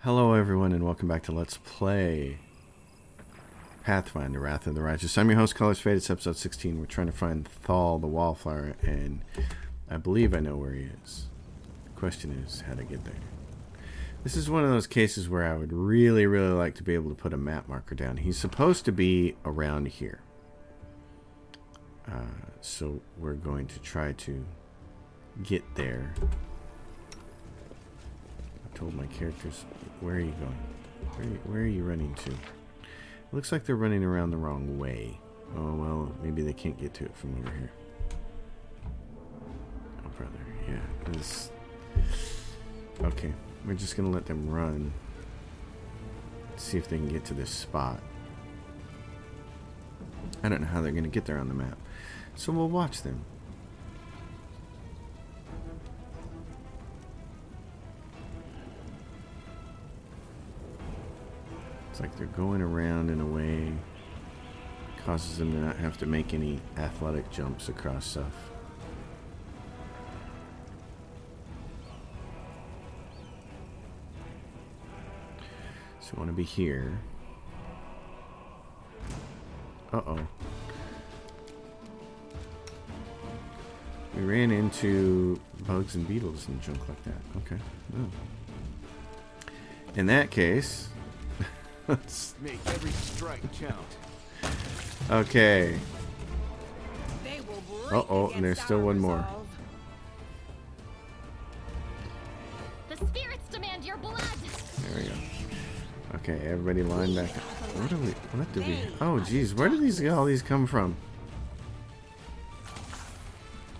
Hello everyone and welcome back to Let's Play Pathfinder, Wrath of the Righteous. I'm your host, Colors Fade. It's episode 16. We're trying to find Thal, the Wallflower, and I believe I know where he is. The question is how to get there. This is one of those cases where I would really like to be able to put a map marker down. He's supposed to be around here. So we're going to try to get there. I told my characters, where are you going? Where are you running to? It looks like they're running around the wrong way. Oh, well, maybe they can't get to it from over here. Oh, brother, yeah. This. Okay, we're just going to let them run. See if they can get to this spot. I don't know how they're going to get there on the map. So we'll watch them. It's like they're going around in a way that causes them to not have to make any athletic jumps across stuff. So I want to be here. Uh-oh. We ran into bugs and beetles and junk like that. Okay. Oh. In that case... Let's make every strike count. Okay. Uh-oh, and there's still one more. The spirits demand your blood. There we go. Okay, everybody line back up. What do we oh geez, where did all these come from?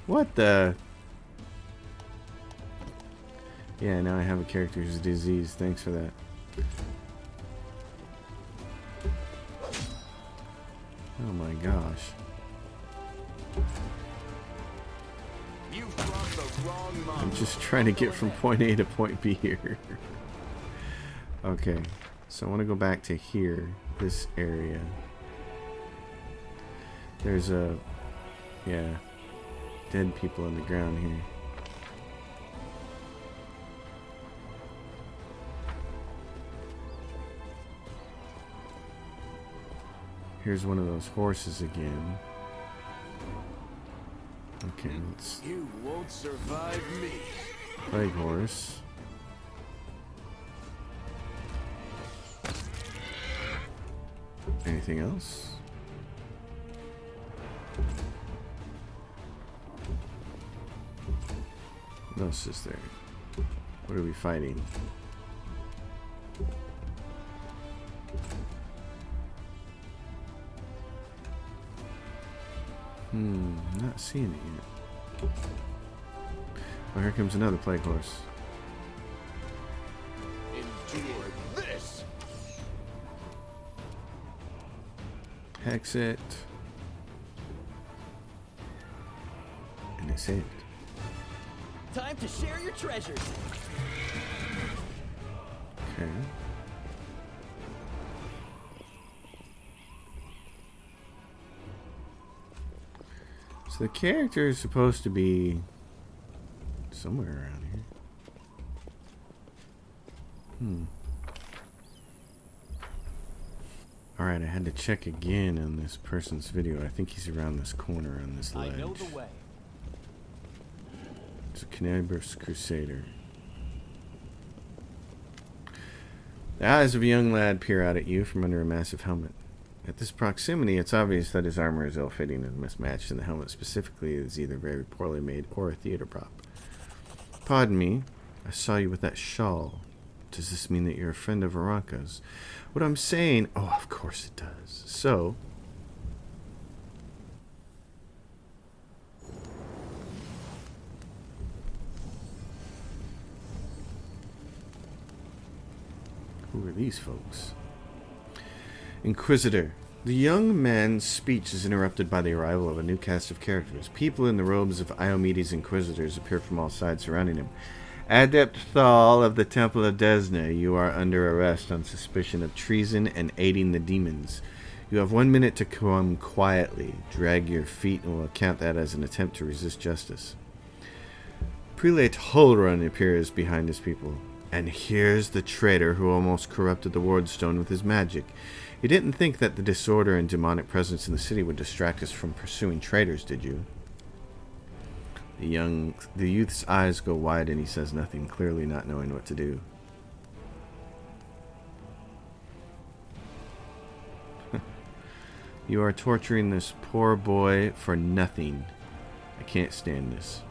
What the? Yeah, now I have a character who's diseased. Thanks for that. Oh my gosh. I'm just trying to get from point A to point B here. Okay, so I want to go back to here, this area. There's dead people on the ground here. Here's one of those horses again. Okay, let's... You won't survive me. Plague horse. Anything else? What else is there? What are we fighting? Not seeing it yet. Oh, here comes another plague horse. Endure this. Hex it. And it saved. Time to share your treasures. Okay. So the character is supposed to be somewhere around here. Alright, I had to check again on this person's video. I think he's around this corner on this ledge. I know the way. It's a Cannabis Crusader. The eyes of a young lad peer out at you from under a massive helmet. At this proximity, it's obvious that his armor is ill-fitting and mismatched, and the helmet specifically is either very poorly made or a theater prop. Pardon me, I saw you with that shawl. Does this mean that you're a friend of Aranka's? What I'm saying... Oh, of course it does. So... Who are these folks? Inquisitor. The young man's speech is interrupted by the arrival of a new cast of characters. People in the robes of Iomedes' Inquisitors appear from all sides surrounding him. Adept Thal of the Temple of Desna, you are under arrest on suspicion of treason and aiding the demons. You have 1 minute to come quietly. Drag your feet and we'll count that as an attempt to resist justice. Prelate Holrun appears behind his people. And here's the traitor who almost corrupted the Wardstone with his magic. You didn't think that the disorder and demonic presence in the city would distract us from pursuing traitors, did you? The youth's eyes go wide and he says nothing, clearly not knowing what to do. You are torturing this poor boy for nothing. I can't stand this.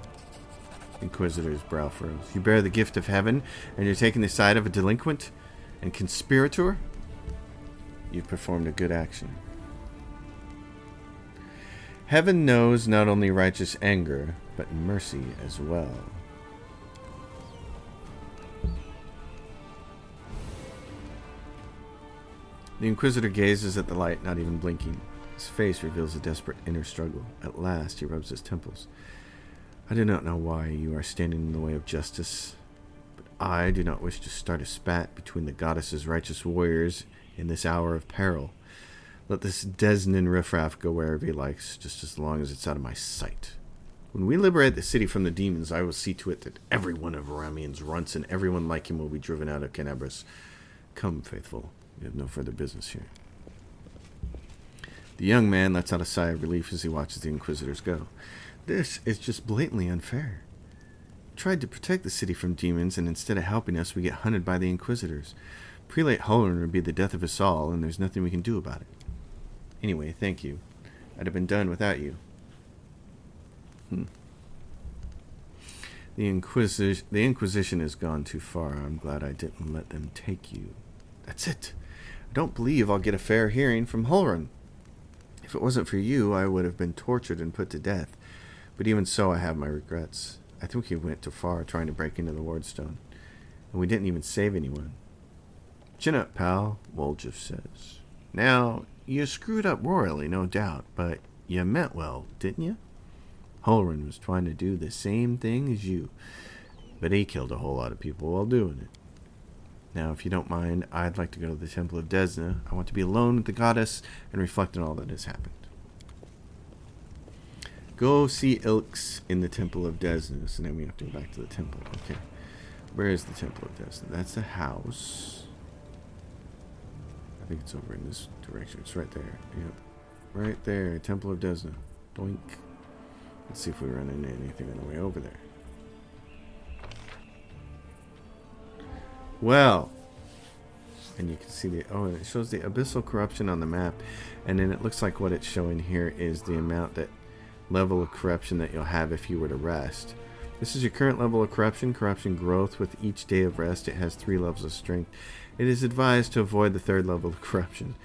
Inquisitor's brow furrows. You bear the gift of heaven, and you're taking the side of a delinquent and conspirator? You've performed a good action. Heaven knows not only righteous anger, but mercy as well. The Inquisitor gazes at the light, not even blinking. His face reveals a desperate inner struggle. At last, he rubs his temples. I do not know why you are standing in the way of justice, but I do not wish to start a spat between the goddess's righteous warriors in this hour of peril. Let this Desnan riffraff go wherever he likes, just as long as it's out of my sight. When we liberate the city from the demons, I will see to it that every one of Ramian's runts and everyone like him will be driven out of Canabras. Come, faithful. We have no further business here. The young man lets out a sigh of relief as he watches the Inquisitors go. This is just blatantly unfair. We tried to protect the city from demons, and instead of helping us, we get hunted by the Inquisitors. Prelate Holland would be the death of us all, and there's nothing we can do about it. Anyway, thank you. I'd have been done without you. The Inquisition has gone too far. I'm glad I didn't let them take you. That's it. I don't believe I'll get a fair hearing from Holland. If it wasn't for you, I would have been tortured and put to death. But even so, I have my regrets. I think we went too far trying to break into the Wardstone. And we didn't even save anyone. Chin up, pal, Woljif says. Now, you screwed up royally, no doubt, but you meant well, didn't you? Holren was trying to do the same thing as you, but he killed a whole lot of people while doing it. Now, if you don't mind, I'd like to go to the Temple of Desna. I want to be alone with the goddess and reflect on all that has happened. Go see Ilks in the Temple of Desna. So now we have to go back to the temple. Okay. Where is the Temple of Desna? That's the house. I think it's over in this direction. It's right there. Yep. Right there. Temple of Desna. Doink. Let's see if we run into anything on the way over there. Well, and you can see the, and it shows the Abyssal Corruption on the map, and then it looks like what it's showing here is the amount that level of corruption that you'll have if you were to rest. This is your current level of corruption. Corruption growth with each day of rest. It has 3 levels of strength. It is advised to avoid the 3rd level of corruption.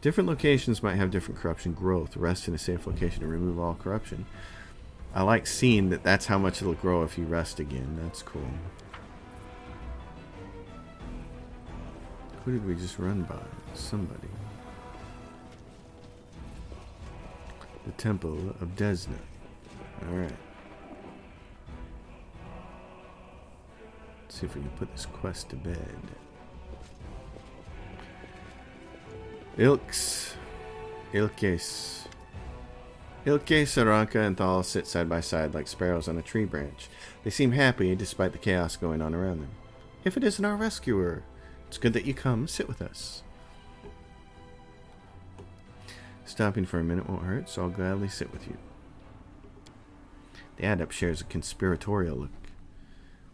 Different locations might have different corruption growth. Rest in a safe location to remove all corruption. I like seeing that that's how much it'll grow if you rest again. That's cool. Who did we just run by? Somebody. The Temple of Desna. Alright. Let's see if we can put this quest to bed. Ilks. Ilkes. Ilke, Saranka, and Thal sit side by side like sparrows on a tree branch. They seem happy despite the chaos going on around them. If it isn't our rescuer, it's good that you come. Sit with us. Stopping for a minute won't hurt, so I'll gladly sit with you. The adept shares a conspiratorial look.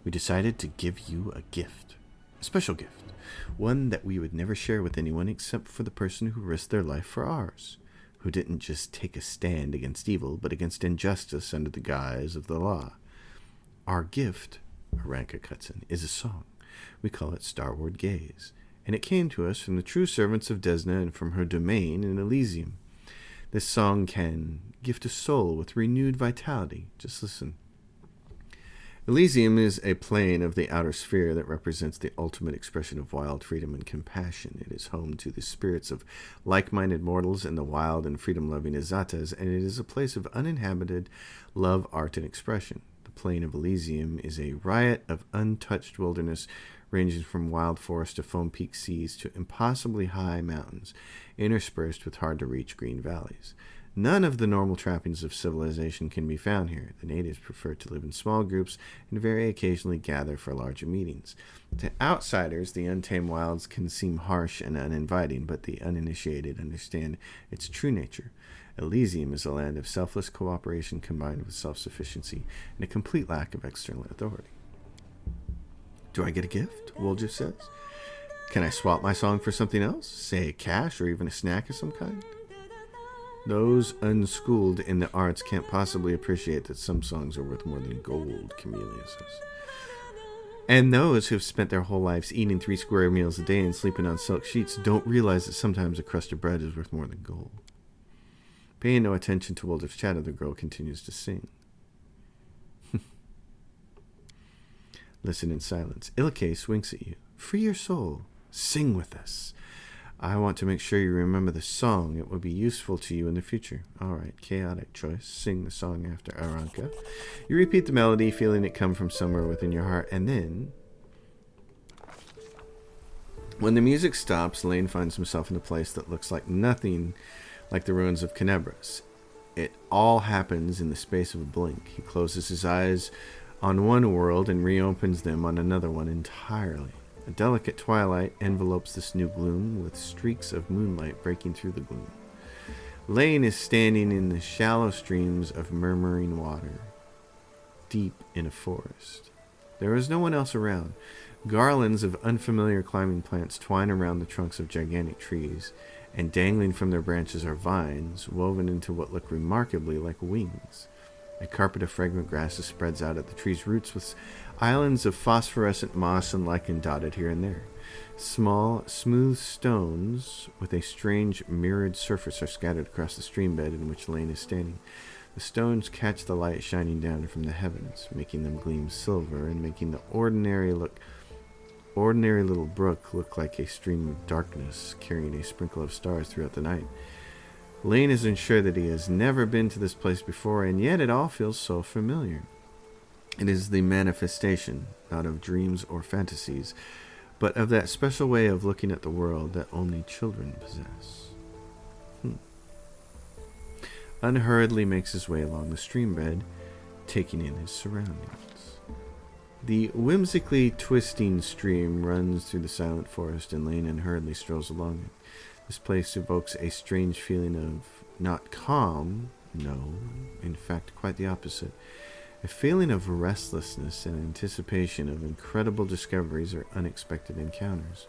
We decided to give you a gift. A special gift. One that we would never share with anyone except for the person who risked their life for ours. Who didn't just take a stand against evil, but against injustice under the guise of the law. Our gift, Aranka cuts in, is a song. We call it Starward Gaze, and it came to us from the true servants of Desna and from her domain in Elysium. This song can gift a soul with renewed vitality. Just listen. Elysium is a plane of the outer sphere that represents the ultimate expression of wild freedom and compassion. It is home to the spirits of like-minded mortals and the wild and freedom-loving Izatas, and it is a place of uninhabited love, art, and expression. The Plain of Elysium is a riot of untouched wilderness ranging from wild forests to foam-peaked seas to impossibly high mountains, interspersed with hard-to-reach green valleys. None of the normal trappings of civilization can be found here. The natives prefer to live in small groups and very occasionally gather for larger meetings. To outsiders, the untamed wilds can seem harsh and uninviting, but the uninitiated understand its true nature. Elysium is a land of selfless cooperation combined with self-sufficiency and a complete lack of external authority. Do I get a gift? Woljif says. Can I swap my song for something else? Say cash or even a snack of some kind? Those unschooled in the arts can't possibly appreciate that some songs are worth more than gold, Camellia says. And those who've spent their whole lives eating 3 square meals a day and sleeping on silk sheets don't realize that sometimes a crust of bread is worth more than gold. Paying no attention to Woljif's chatter, the girl continues to sing. Listen in silence. Ilke winks at you. Free your soul. Sing with us. I want to make sure you remember the song. It will be useful to you in the future. All right, chaotic choice. Sing the song after Aranka. You repeat the melody, feeling it come from somewhere within your heart, and then, when the music stops, Lane finds himself in a place that looks like nothing like the ruins of Canebras. It all happens in the space of a blink. He closes his eyes on one world and reopens them on another one entirely. A delicate twilight envelopes this new gloom, with streaks of moonlight breaking through the gloom. Lane is standing in the shallow streams of murmuring water, deep in a forest. There is no one else around. Garlands of unfamiliar climbing plants twine around the trunks of gigantic trees, and dangling from their branches are vines, woven into what look remarkably like wings. A carpet of fragrant grasses spreads out at the tree's roots, with islands of phosphorescent moss and lichen dotted here and there. Small, smooth stones with a strange mirrored surface are scattered across the stream bed in which Lane is standing. The stones catch the light shining down from the heavens, making them gleam silver and making the ordinary little brook look like a stream of darkness, carrying a sprinkle of stars throughout the night. Lane is unsure that he has never been to this place before, and yet it all feels so familiar. It is the manifestation, not of dreams or fantasies, but of that special way of looking at the world that only children possess. Unhurriedly makes his way along the stream bed, taking in his surroundings. The whimsically twisting stream runs through the silent forest, and Lane unhurriedly strolls along it. This place evokes a strange feeling of not calm, no, in fact quite the opposite. A feeling of restlessness and anticipation of incredible discoveries or unexpected encounters.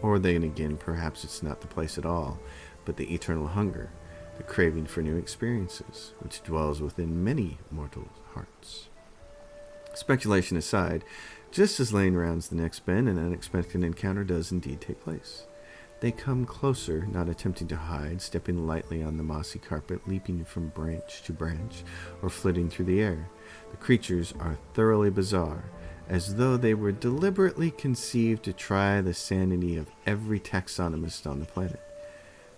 Or then again, perhaps it's not the place at all, but the eternal hunger, the craving for new experiences, which dwells within many mortal hearts. Speculation aside, just as Lane rounds the next bend, an unexpected encounter does indeed take place. They come closer, not attempting to hide, stepping lightly on the mossy carpet, leaping from branch to branch, or flitting through the air. The creatures are thoroughly bizarre, as though they were deliberately conceived to try the sanity of every taxonomist on the planet.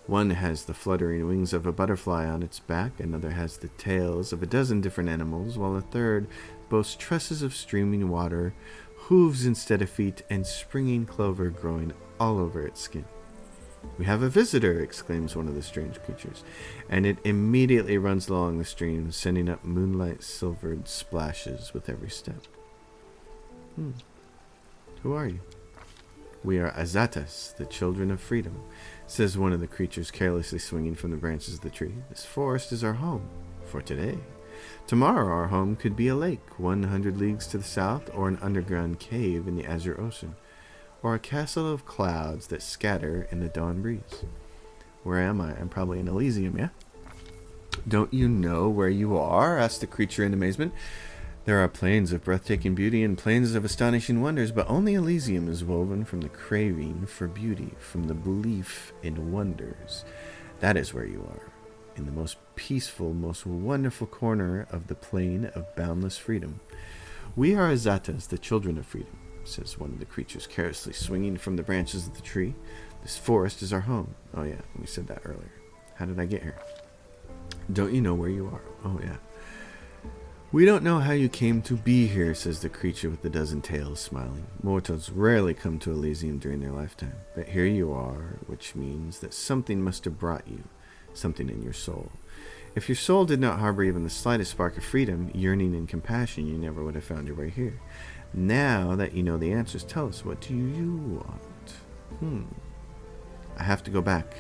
One has the fluttering wings of a butterfly on its back, another has the tails of a dozen different animals, while a third boasts tresses of streaming water, hooves instead of feet, and springing clover growing all over its skin. "We have a visitor," exclaims one of the strange creatures, and it immediately runs along the stream, sending up moonlight-silvered splashes with every step. Who are you? "We are Azatas, the children of freedom," says one of the creatures, carelessly swinging from the branches of the tree. "This forest is our home for today. Tomorrow our home could be a lake 100 leagues to the south, or an underground cave in the azure ocean, or a castle of clouds that scatter in the dawn breeze." "Where am I? I'm probably in Elysium, yeah?" "Don't you know where you are?" asked the creature in amazement. "There are plains of breathtaking beauty and plains of astonishing wonders, but only Elysium is woven from the craving for beauty, from the belief in wonders. That is where you are, in the most peaceful, most wonderful corner of the plain of boundless freedom. We are Azatas, the children of freedom," says one of the creatures, carelessly swinging from the branches of the tree. "This forest is our home." "Oh yeah, we said that earlier. How did I get here?" "Don't you know where you are?" "Oh yeah." "We don't know how you came to be here," says the creature with the dozen tails, smiling. "Mortals rarely come to Elysium during their lifetime, but here you are, which means that something must have brought you. something in your soul. If your soul did not harbor even the slightest spark of freedom, yearning, and compassion, you never would have found your way here. Now that you know the answers, tell us, what do you want? I have to go back.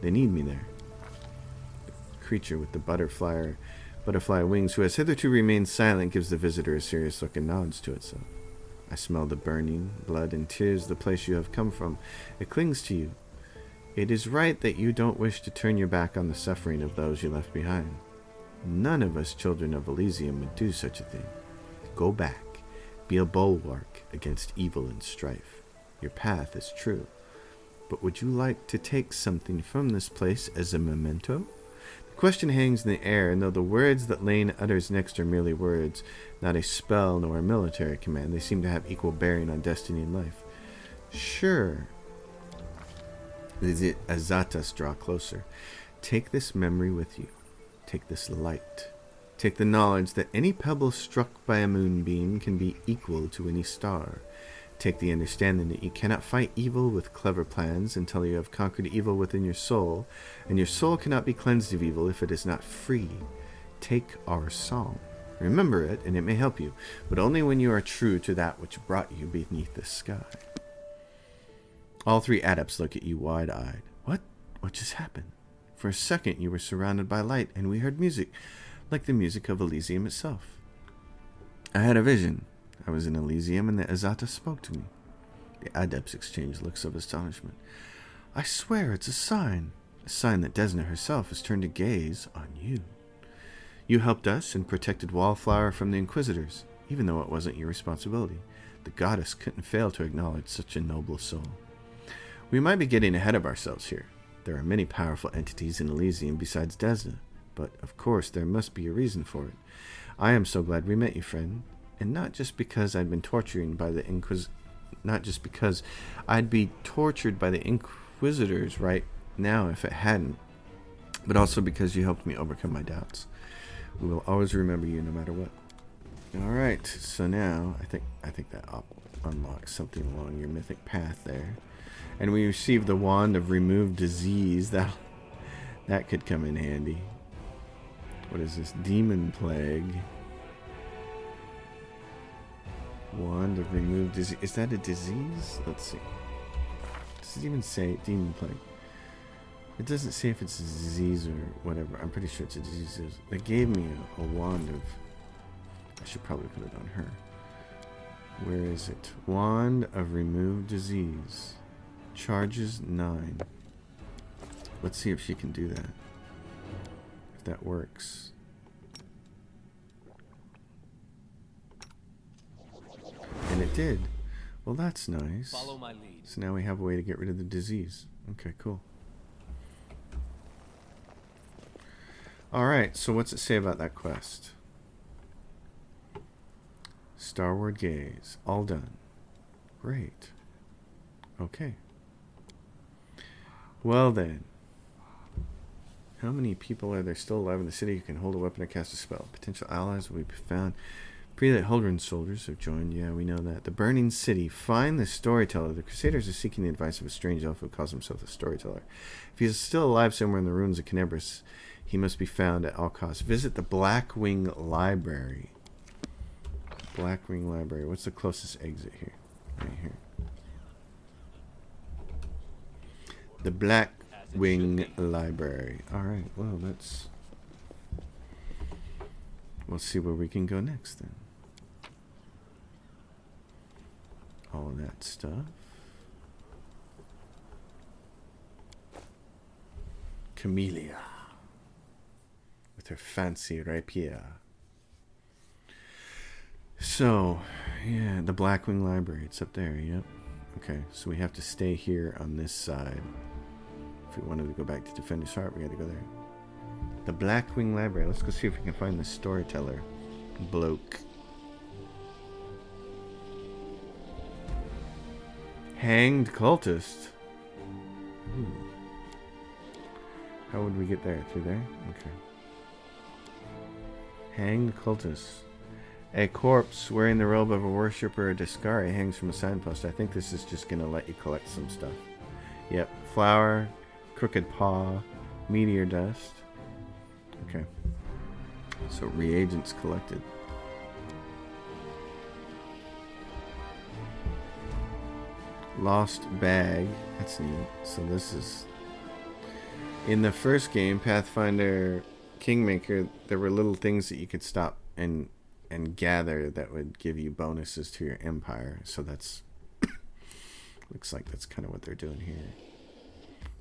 They need me there. The creature with the butterfly wings, who has hitherto remained silent, gives the visitor a serious look and nods to itself. I smell the burning, blood, and tears, the place you have come from. It clings to you. It is right that you don't wish to turn your back on the suffering of those you left behind. None of us children of Elysium would do such a thing. Go back. Be a bulwark against evil and strife. Your path is true. But would you like to take something from this place as a memento? The question hangs in the air, and though the words that Lane utters next are merely words, not a spell nor a military command, they seem to have equal bearing on destiny and life. Sure. The Azatas draw closer. Take this memory with you. Take this light. Take the knowledge that any pebble struck by a moonbeam can be equal to any star. Take the understanding that you cannot fight evil with clever plans until you have conquered evil within your soul, and your soul cannot be cleansed of evil if it is not free. Take our song. Remember it, and it may help you, but only when you are true to that which brought you beneath the sky. All three adepts look at you wide-eyed. What? What just happened? For a second you were surrounded by light, and we heard music, like the music of Elysium itself. I had a vision. I was in Elysium, and the Azata spoke to me. The adepts exchanged looks of astonishment. I swear it's a sign that Desna herself has turned to gaze on you. You helped us and protected Wallflower from the Inquisitors, even though it wasn't your responsibility. The goddess couldn't fail to acknowledge such a noble soul. We might be getting ahead of ourselves here. There are many powerful entities in Elysium besides Desna, but of course there must be a reason for it. I am so glad we met you, friend, and not just because I'd been torturing by the not just because I'd be tortured by the Inquisitors right now if it hadn't, but also because you helped me overcome my doubts. We will always remember you no matter what. All right, so now I think that unlocks something along your mythic path there. And we received the wand of remove disease. That could come in handy. What is this? Demon plague. Wand of remove disease. Is that a disease? Let's see. Does it even say demon plague? It doesn't say if it's a disease or whatever. I'm pretty sure it's a disease. They gave me a wand of... I should probably put it on her. Where is it? Wand of remove disease. Charges 9. Let's see if she can do that. If that works. And it did. Well, that's nice. Follow my lead. So now we have a way to get rid of the disease. Okay, cool. Alright, so what's it say about that quest? Starward Gaze. All done. Great. Okay. Well then. How many people are there still alive in the city who can hold a weapon or cast a spell? Potential allies will be found. Prelate Huldren's soldiers have joined. Yeah, we know that. The Burning City. Find the Storyteller. The Crusaders are seeking the advice of a strange elf who calls himself the Storyteller. If he is still alive somewhere in the ruins of Canebras, he must be found at all costs. Visit the Blackwing Library. Blackwing Library. What's the closest exit here? Right here. The Blackwing Library. Alright, well, we'll see where we can go next then. All of that stuff. Camellia. With her fancy rapier. So, yeah, the Blackwing Library. It's up there, yep. Okay, so we have to stay here on this side. If we wanted to go back to Defender's Heart, we had to go there. The Blackwing Library. Let's go see if we can find the Storyteller bloke. Hanged cultist. Ooh. How would we get there? Through there? Okay. Hanged cultist. A corpse wearing the robe of a worshipper or Discari hangs from a signpost. I think this is just going to let you collect some stuff. Yep. Flower, crooked paw, Meteor dust. Okay. So reagents collected. Lost bag. That's neat. So this is... In the first game, Pathfinder Kingmaker, there were little things that you could stop and gather that would give you bonuses to your empire. So that's... looks like that's kind of what they're doing here.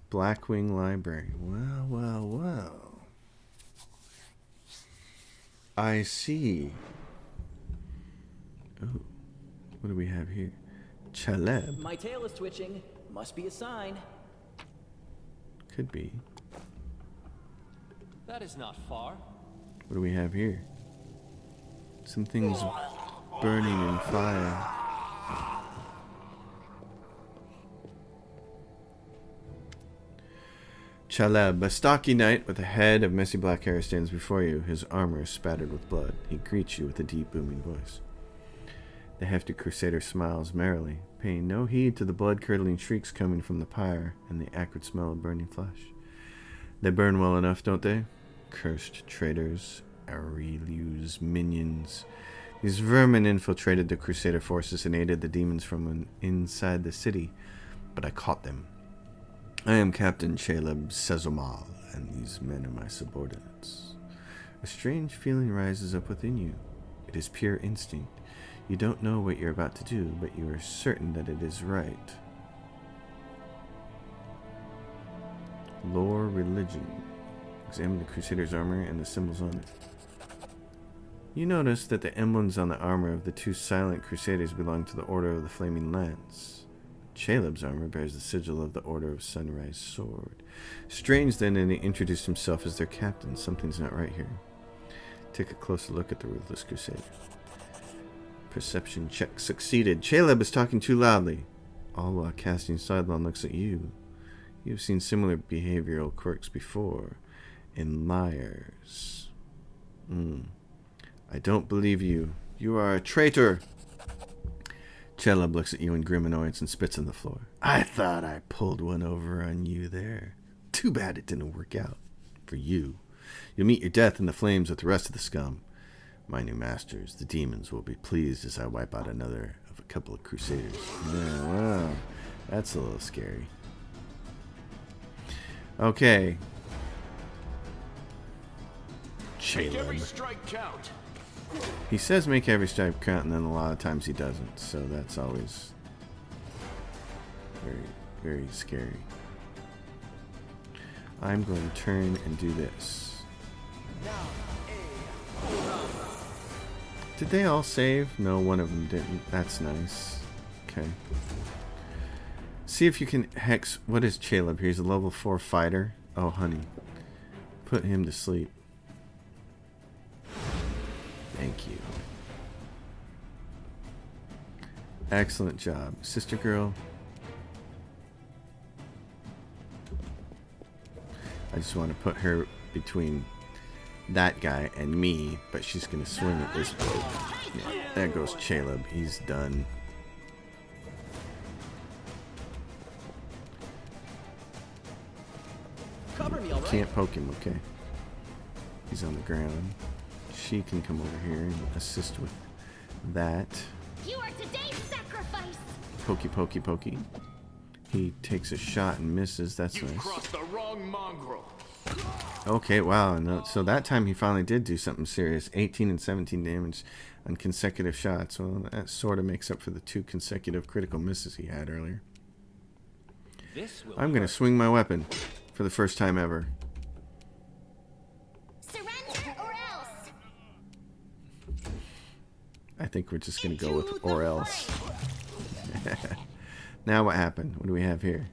Blackwing Library. Well, well, well. I see. Oh, what do we have here? Chaleb. My tail is twitching. Must be a sign. Could be. That is not far. What do we have here? Some things burning in fire. Chaleb, a stocky knight with a head of messy black hair, stands before you, his armor spattered with blood. He greets you with a deep, booming voice. The hefty crusader smiles merrily, paying no heed to the blood-curdling shrieks coming from the pyre and the acrid smell of burning flesh. They burn well enough, don't they? Cursed traitors, Aureliu's minions. These vermin infiltrated the crusader forces and aided the demons from inside the city, but I caught them. I am Captain Caleb Sezomal, and these men are my subordinates. A strange feeling rises up within you. It is pure instinct. You don't know what you're about to do, but you are certain that it is right. Lore religion. Examine the Crusader's armor and the symbols on it. You notice that the emblems on the armor of the two silent Crusaders belong to the Order of the Flaming Lance. Caleb's armor bears the sigil of the Order of Sunrise Sword. Strange then, and he introduced himself as their captain. Something's not right here. Take a closer look at the ruthless Crusader. Perception check succeeded. Caleb is talking too loudly, all while casting sidelong looks at you. You've seen similar behavioral quirks before in liars. I don't believe you. You are a traitor. Caleb looks at you in grim annoyance and spits on the floor. I thought I pulled one over on you there. Too bad it didn't work out. For you. You'll meet your death in the flames with the rest of the scum. My new masters, the demons, will be pleased as I wipe out another of a couple of crusaders. Yeah, wow. That's a little scary. Okay. Make every Caleb. strike count. He says make every strike count, and then a lot of times he doesn't. So that's always very, very scary. I'm going to turn and do this. Did they all save? No, one of them didn't. That's nice. Okay. See if you can hex... What is Caleb? He's a level 4 fighter. Oh, honey. Put him to sleep. Thank you. Excellent job. Sister girl. I just want to put her between that guy and me, but she's going to swing at this boat. Yeah, there goes Caleb. He's done. Cover me, all right? Can't poke him, okay. He's on the ground. She can come over here and assist with that. You are today's sacrifice. Pokey, pokey, pokey. He takes a shot and misses. That's You've nice. crossed the wrong mongrel. Okay, wow. No, so that time he finally did do something serious. 18 and 17 damage on consecutive shots. Well, that sort of makes up for the 2 consecutive critical misses he had earlier. This will I'm going to swing my weapon for the first time ever. Surrender or else. I think we're just going to go with Into or the else. fray. Now what happened? What do we have here?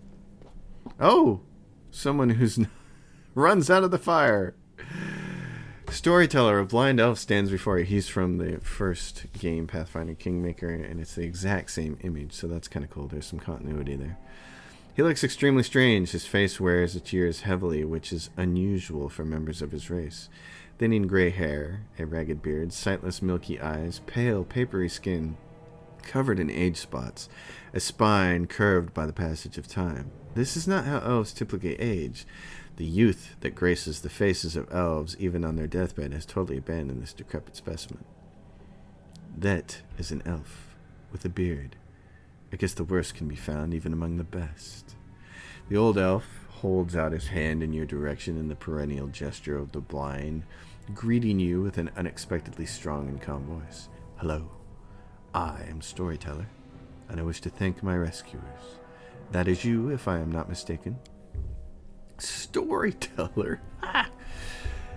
Oh! Someone who's runs out of the fire. Storyteller, a blind elf, stands before you. He's from the first game, Pathfinder Kingmaker, and it's the exact same image, so that's kind of cool. There's some continuity there. He looks extremely strange. His face wears its years heavily, which is unusual for members of his race. Thinning gray hair, a ragged beard, sightless milky eyes, pale, papery skin. covered in age spots, a spine curved by the passage of time. This is not how elves typically age. The youth that graces the faces of elves, even on their deathbed, has totally abandoned this decrepit specimen. That is an elf with a beard. I guess the worst can be found even among the best. The old elf holds out his hand in your direction in the perennial gesture of the blind, greeting you with an unexpectedly strong and calm voice. Hello, I am Storyteller, and I wish to thank my rescuers. That is you, if I am not mistaken. Storyteller? Ha!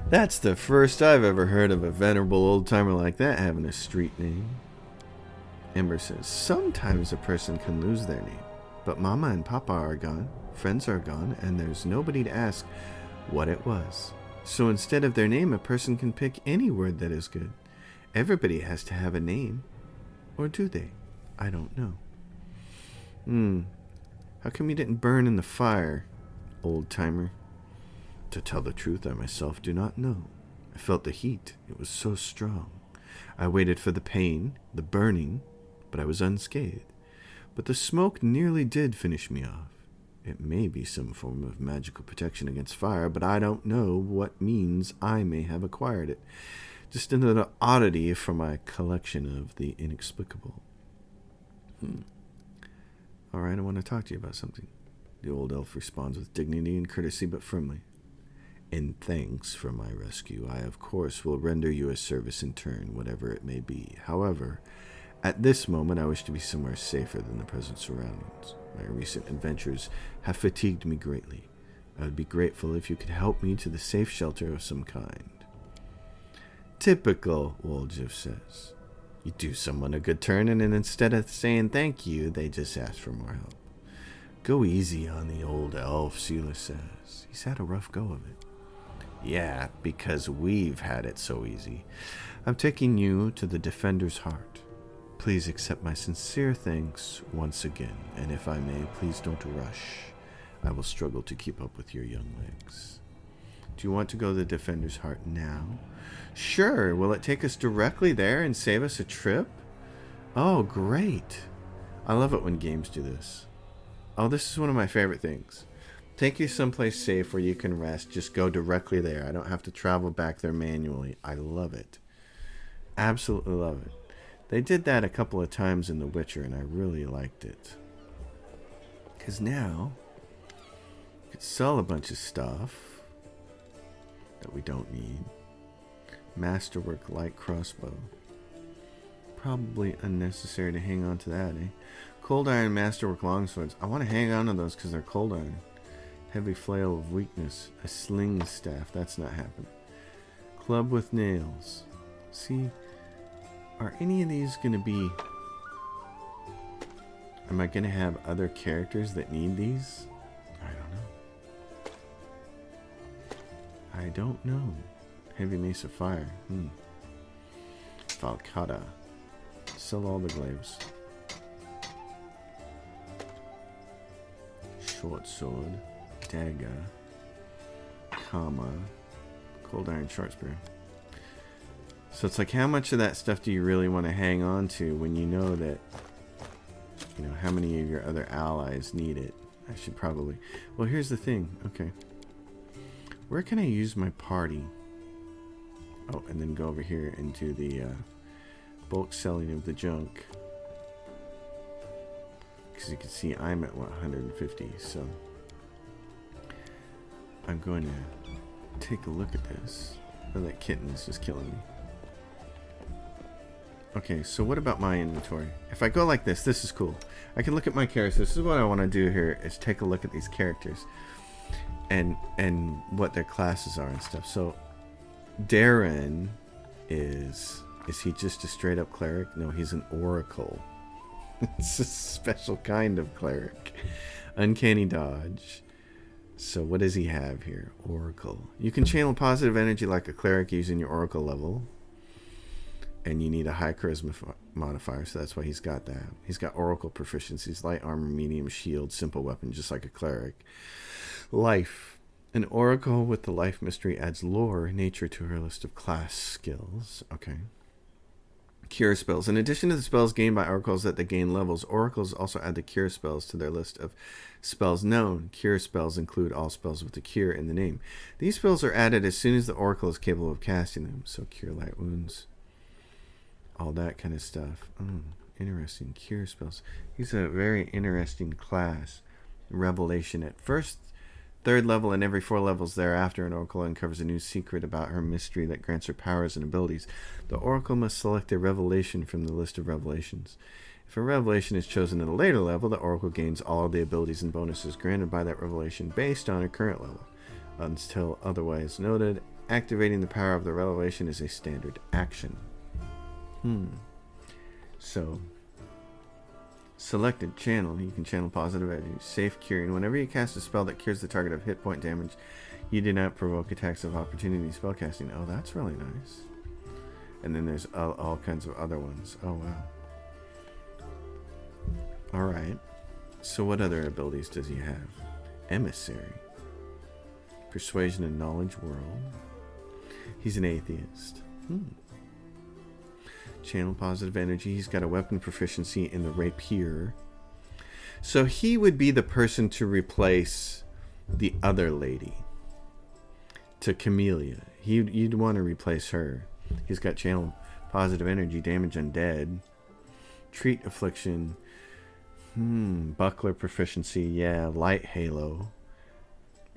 That's the first I've ever heard of a venerable old-timer like that having a street name. Ember says, sometimes a person can lose their name, but Mama and Papa are gone, friends are gone, and there's nobody to ask what it was. So instead of their name, a person can pick any word that is good. Everybody has to have a name. Or do they? I don't know. How come you didn't burn in the fire, old-timer? To tell the truth, I myself do not know. I felt the heat. It was so strong. I waited for the pain, the burning, but I was unscathed. But the smoke nearly did finish me off. It may be some form of magical protection against fire, but I don't know what means I may have acquired it. Just another oddity from my collection of the inexplicable. All right, I want to talk to you about something. The old elf responds with dignity and courtesy, but firmly. In thanks for my rescue, I of course will render you a service in turn, whatever it may be. However, at this moment I wish to be somewhere safer than the present surroundings. My recent adventures have fatigued me greatly. I would be grateful if you could help me to the safe shelter of some kind. Typical, Woljif says. You do someone a good turn, and then instead of saying thank you, they just ask for more help. Go easy on the old elf, Seela says. He's had a rough go of it. Yeah, because we've had it so easy. I'm taking you to the Defender's Heart. Please accept my sincere thanks once again, and if I may, please don't rush. I will struggle to keep up with your young legs. Do you want to go to the Defender's Heart now? Sure. Will it take us directly there and save us a trip? Oh, great. I love it when games do this. Oh, this is one of my favorite things. Take you someplace safe where you can rest. Just go directly there. I don't have to travel back there manually. I love it. Absolutely love it. They did that a couple of times in The Witcher, and I really liked it. Because now, you could sell a bunch of stuff that we don't need. Masterwork light crossbow. Probably unnecessary to hang on to that, eh? Cold iron masterwork longswords. I want to hang on to those because they're cold iron. Heavy flail of weakness. A sling staff. That's not happening. Club with nails. See, are any of these going to be... Am I going to have other characters that need these? I don't know. Heavy mace of fire. Falcata. Sell all the glaives. Short sword. Dagger. Comma. Cold iron short spear. So it's like, how much of that stuff do you really want to hang on to when you know that, you know, how many of your other allies need it? I should probably... Well, here's the thing. Okay. Where can I use my party? Oh, and then go over here and do the bulk selling of the junk. Because you can see I'm at, what, 150. So I'm going to take a look at this. Oh, that kitten is just killing me. Okay, so what about my inventory? If I go like this, this is cool. I can look at my characters. This is what I want to do here, is take a look at these characters and what their classes are and stuff. So Darren is he just a straight up cleric? No, he's an oracle. It's a special kind of cleric. Uncanny dodge. So what does he have here? Oracle. You can channel positive energy like a cleric using your oracle level. And you need a high charisma modifier, so that's why he's got that. He's got oracle proficiencies, light armor, medium shield, simple weapon, just like a cleric. Life. An oracle with the life mystery adds lore nature to her list of class skills. Okay. Cure spells. In addition to the spells gained by oracles that they gain levels, oracles also add the cure spells to their list of spells known. Cure spells include all spells with the cure in the name. These spells are added as soon as the oracle is capable of casting them. So cure light wounds, all that kind of stuff. Oh, interesting. Cure spells. He's a very interesting class. Revelation at first, third level, and every 4 levels thereafter, an oracle uncovers a new secret about her mystery that grants her powers and abilities. The oracle must select a revelation from the list of revelations. If a revelation is chosen at a later level, the oracle gains all of the abilities and bonuses granted by that revelation based on her current level. Until otherwise noted, activating the power of the revelation is a standard action. So, selected channel. You can channel positive energy. Safe curing. Whenever you cast a spell that cures the target of hit point damage, you do not provoke attacks of opportunity spellcasting. Oh, that's really nice. And then there's all kinds of other ones. Oh, wow. Alright. So what other abilities does he have? Emissary. Persuasion and knowledge world. He's an atheist. Channel positive energy. He's got a weapon proficiency in the rapier. So he would be the person to replace the other lady. To Camellia. You'd want to replace her. He's got channel positive energy, damage undead, treat affliction, buckler proficiency, yeah, light halo.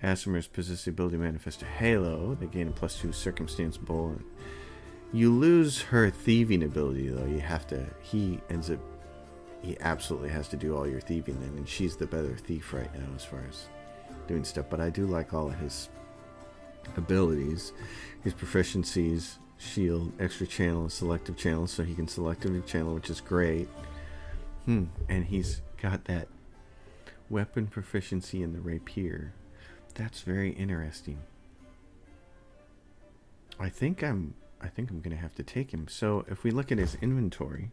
Asimir's possess the ability to manifest a halo. They gain a +2 circumstance bowl. You lose her thieving ability, though. He absolutely has to do all your thieving then, and she's the better thief right now as far as doing stuff. But I do like all of his abilities. His proficiencies: shield, extra channel, selective channel, so he can selectively channel, which is great. And he's got that weapon proficiency in the rapier. That's very interesting. I think I'm going to have to take him. So if we look at his inventory,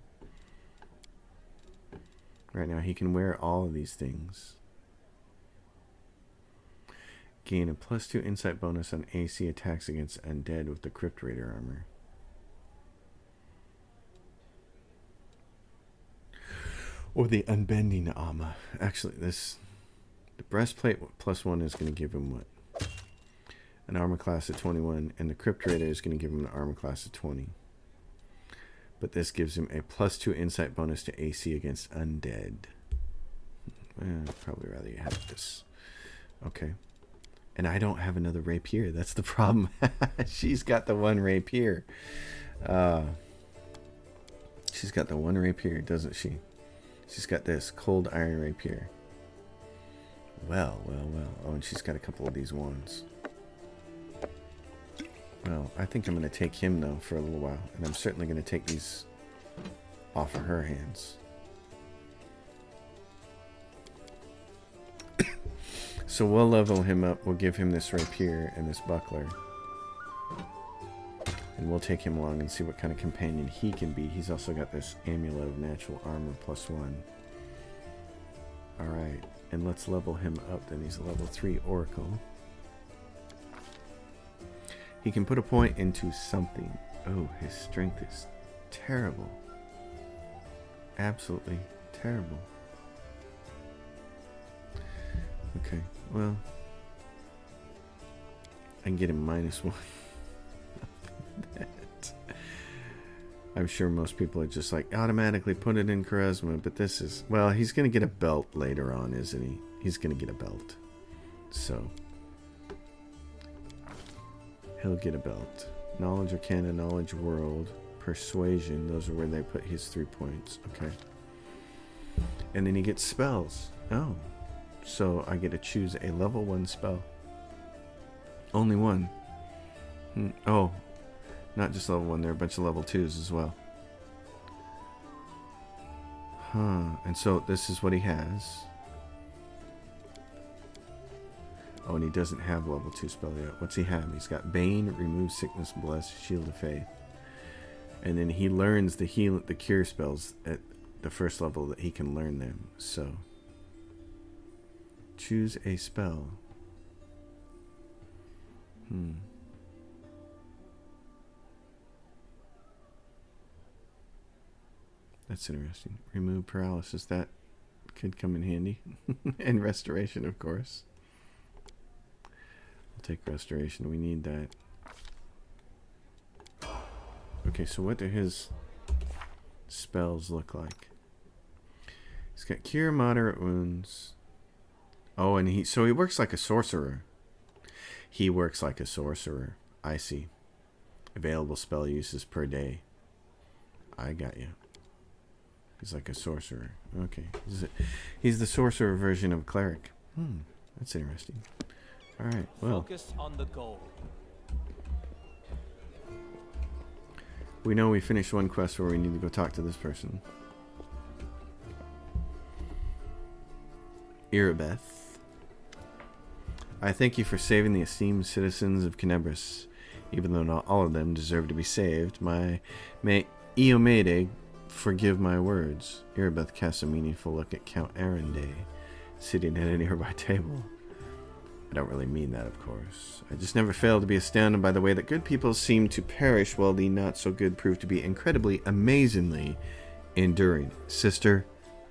right now he can wear all of these things. Gain a +2 insight bonus on AC attacks against undead with the Crypt Raider armor. Or the unbending armor. Actually, the breastplate +1 is going to give him what? An armor class of 21, and the Crypt Raider is going to give him an armor class of 20. But this gives him a +2 insight bonus to AC against undead. I'd probably rather you have this. Okay. And I don't have another rapier. That's the problem. She's got the one rapier. She's got the one rapier, doesn't she? She's got this cold iron rapier. Well. Oh, and she's got a couple of these wands. Well, I think I'm going to take him, though, for a little while. And I'm certainly going to take these off of her hands. So we'll level him up. We'll give him this rapier and this buckler. And we'll take him along and see what kind of companion he can be. He's also got this amulet of natural armor +1. Alright. And let's level him up. Then he's a level 3 oracle. He can put a point into something. Oh, his strength is terrible. Absolutely terrible. Okay, well, I can get him -1. I'm sure most people are just like, automatically put it in charisma, but this is, well, he's going to get a belt later on, isn't he? He's going to get a belt. So, he'll get a belt. Knowledge Arcana, Knowledge World, Persuasion, those are where they put his 3 points. Okay. And then he gets spells. Oh. So I get to choose a level 1 spell. Only one. Oh. Not just level 1, there are a bunch of level 2s as well. And so this is what he has. Oh, and he doesn't have level 2 spell yet. What's he have? He's got Bane, Remove Sickness, Bless, Shield of Faith. And then he learns the cure spells at the first level that he can learn them. So, choose a spell. That's interesting. Remove paralysis. That could come in handy. And restoration, of course. I'll take restoration. We need that. Okay, so what do his spells look like? He's got cure moderate wounds. Oh, and he works like a sorcerer. He works like a sorcerer. I see. Available spell uses per day. I got you. He's like a sorcerer. Okay. He's the sorcerer version of a cleric. That's interesting. All right. Well, Focus on the goal. we know we finished one quest where we need to go talk to this person. Irabeth. I thank you for saving the esteemed citizens of Kenebris. Even though not all of them deserve to be saved, may Iomede forgive my words. Irabeth casts a meaningful look at Count Arenday, sitting at a nearby table. I don't really mean that, of course. I just never fail to be astounded by the way that good people seem to perish while the not-so-good prove to be incredibly, amazingly enduring. Sister,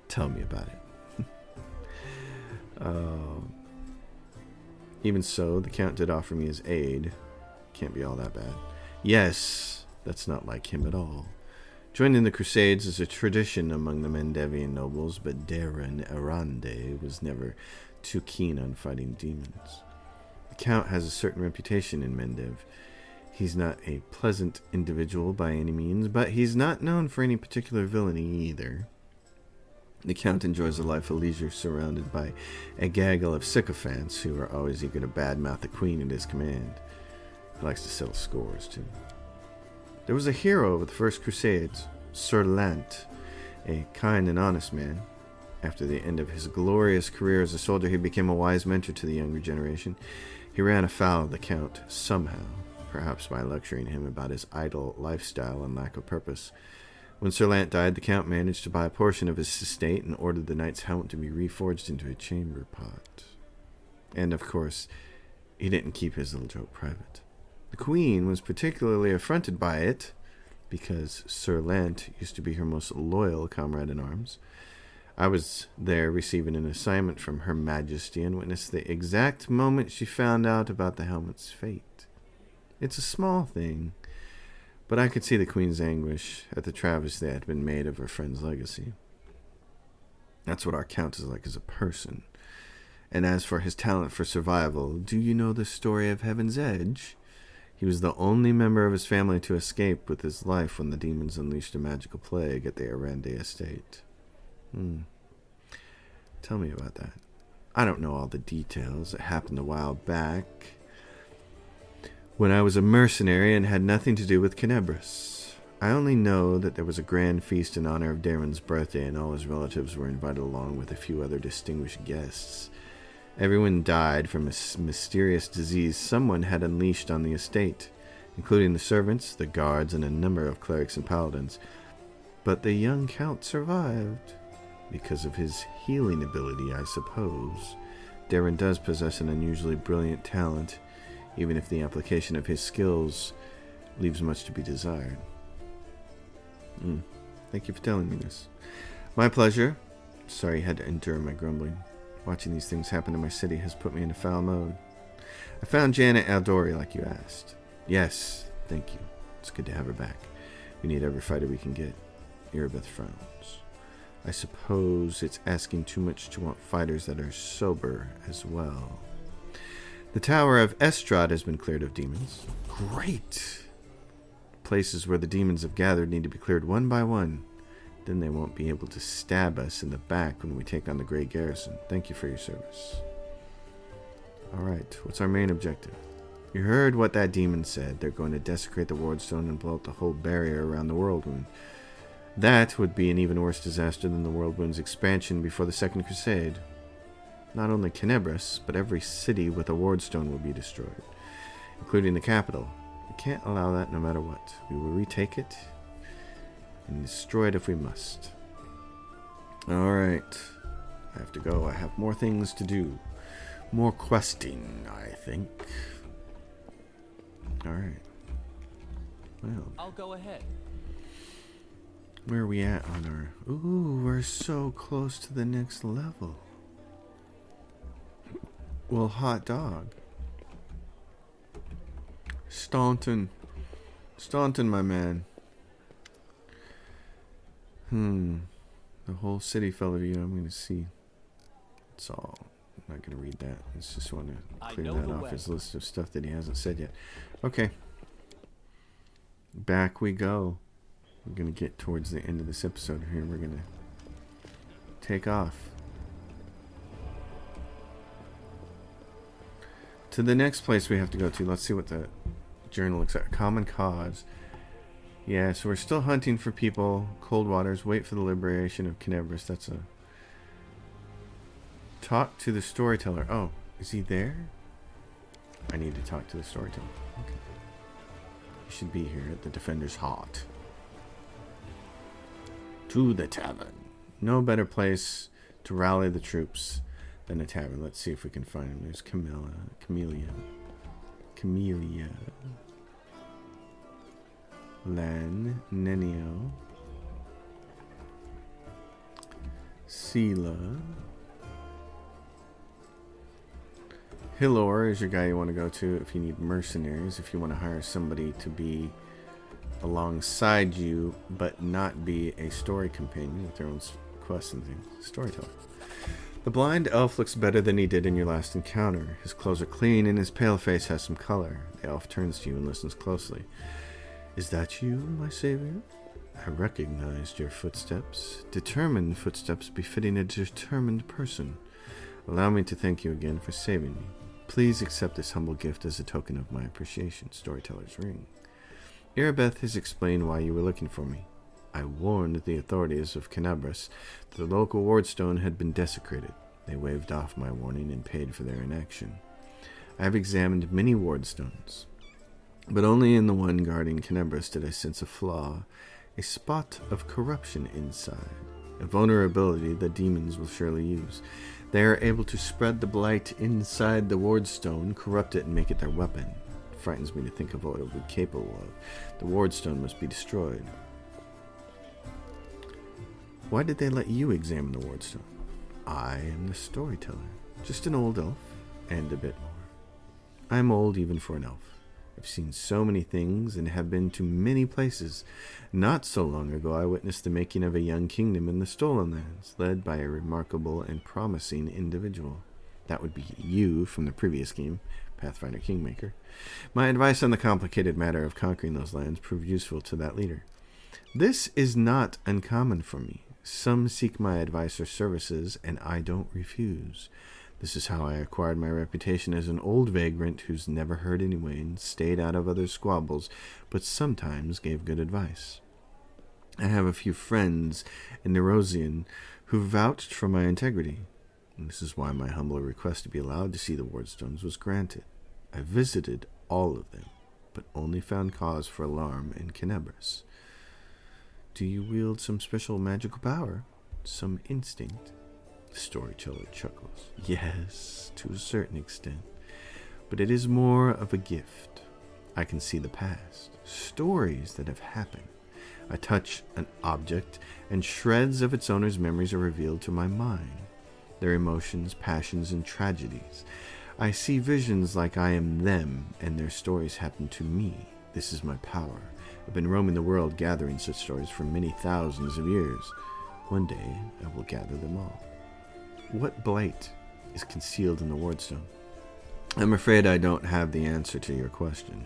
tell me about it. Even so, the Count did offer me his aid. Can't be all that bad. Yes, that's not like him at all. Joining the Crusades is a tradition among the Mendevian nobles, but Darren Arande was never too keen on fighting demons. The Count has a certain reputation in Mendev. He's not a pleasant individual by any means, but he's not known for any particular villainy either. The Count enjoys a life of leisure surrounded by a gaggle of sycophants who are always eager to badmouth the Queen at his command. He likes to settle scores, too. There was a hero of the First Crusades, Sir Lant, a kind and honest man. After the end of his glorious career as a soldier, he became a wise mentor to the younger generation. He ran afoul of the Count, somehow, perhaps by lecturing him about his idle lifestyle and lack of purpose. When Sir Lant died, the Count managed to buy a portion of his estate and ordered the knight's helmet to be reforged into a chamber pot. And, of course, he didn't keep his little joke private. The Queen was particularly affronted by it, because Sir Lant used to be her most loyal comrade-in-arms. I was there receiving an assignment from Her Majesty and witnessed the exact moment she found out about the helmet's fate. It's a small thing, but I could see the Queen's anguish at the travesty that had been made of her friend's legacy. That's what our Count is like as a person. And as for his talent for survival, do you know the story of Heaven's Edge? He was the only member of his family to escape with his life when the demons unleashed a magical plague at the Arande estate. Tell me about that. I don't know all the details. It happened a while back, when I was a mercenary and had nothing to do with Kenebris. I only know that there was a grand feast in honor of Darren's birthday, and all his relatives were invited along with a few other distinguished guests. Everyone died from a mysterious disease someone had unleashed on the estate, including the servants, the guards, and a number of clerics and paladins. But the young Count survived, because of his healing ability, I suppose. Darren does possess an unusually brilliant talent, even if the application of his skills leaves much to be desired. Thank you for telling me this. My pleasure. Sorry you had to endure my grumbling. Watching these things happen in my city has put me in a foul mode. I found Janet Aldori like you asked. Yes, thank you. It's good to have her back. We need every fighter we can get. Irabeth frowns. I suppose it's asking too much to want fighters that are sober as well. The Tower of Estrad has been cleared of demons. Great! Places where the demons have gathered need to be cleared one by one. Then they won't be able to stab us in the back when we take on the Grey Garrison. Thank you for your service. Alright, what's our main objective? You heard what that demon said. They're going to desecrate the Wardstone and blow up the whole barrier around the Whirlwind. That would be an even worse disaster than the Whirlwind's expansion before the Second Crusade. Not only Kenebris, but every city with a Wardstone will be destroyed, including the capital. We can't allow that no matter what. We will retake it and destroy it if we must. Alright. I have to go. I have more things to do. More questing, I think. Alright. Well. I'll go ahead. Where are we at on our... Ooh, we're so close to the next level. Well, hot dog. Staunton. Staunton, my man. The whole city fell of you. I'm going to see. It's all... I'm not going to read that. I just want to clear that off his list of stuff that he hasn't said yet. Okay. Back we go. We're going to get towards the end of this episode here. We're going to take off to the next place we have to go to. Let's see what the journal looks like. Common cause. Yeah, so we're still hunting for people. Cold waters. Wait for the liberation of Kenebris. That's a... Talk to the storyteller. Oh, is he there? I need to talk to the storyteller. Okay. He should be here at the Defender's Hut. To the tavern. No better place to rally the troops than a tavern. Let's see if we can find him. There's Camellia. Lan, Nenio. Sela. Hillor is your guy you want to go to if you need mercenaries, if you want to hire somebody to be alongside you, but not be a story companion with their own quests and things. Storyteller. The blind elf looks better than he did in your last encounter. His clothes are clean and his pale face has some color. The elf turns to you and listens closely. Is that you, my savior? I recognized your footsteps. Determined footsteps befitting a determined person. Allow me to thank you again for saving me. Please accept this humble gift as a token of my appreciation. Storyteller's ring. Irabeth has explained why you were looking for me. I warned the authorities of Kenebris that the local wardstone had been desecrated. They waved off my warning and paid for their inaction. I have examined many wardstones, but only in the one guarding Kenebris did I sense a flaw, a spot of corruption inside, a vulnerability that demons will surely use. They are able to spread the blight inside the wardstone, corrupt it, and make it their weapon. It frightens me to think of what it would be capable of. The wardstone must be destroyed. Why did they let you examine the wardstone? I am the storyteller, just an old elf, and a bit more. I am old even for an elf. I've seen so many things and have been to many places. Not so long ago I witnessed the making of a young kingdom in the Stolen Lands, led by a remarkable and promising individual. That would be you from the previous game, Pathfinder Kingmaker. My advice on the complicated matter of conquering those lands proved useful to that leader. This is not uncommon for me. Some seek my advice or services, and I don't refuse. This is how I acquired my reputation as an old vagrant who's never hurt anyone, stayed out of others' squabbles, but sometimes gave good advice. I have a few friends in Nerosian who vouched for my integrity, and this is why my humble request to be allowed to see the wardstones was granted. I visited all of them, but only found cause for alarm in Kenebris. Do you wield some special magical power? Some instinct? The storyteller chuckles. Yes, to a certain extent. But it is more of a gift. I can see the past, stories that have happened. I touch an object, and shreds of its owner's memories are revealed to my mind. Their emotions, passions, and tragedies. I see visions like I am them, and their stories happen to me. This is my power. I've been roaming the world gathering such stories for many thousands of years. One day, I will gather them all. What blight is concealed in the wardstone? I'm afraid I don't have the answer to your question.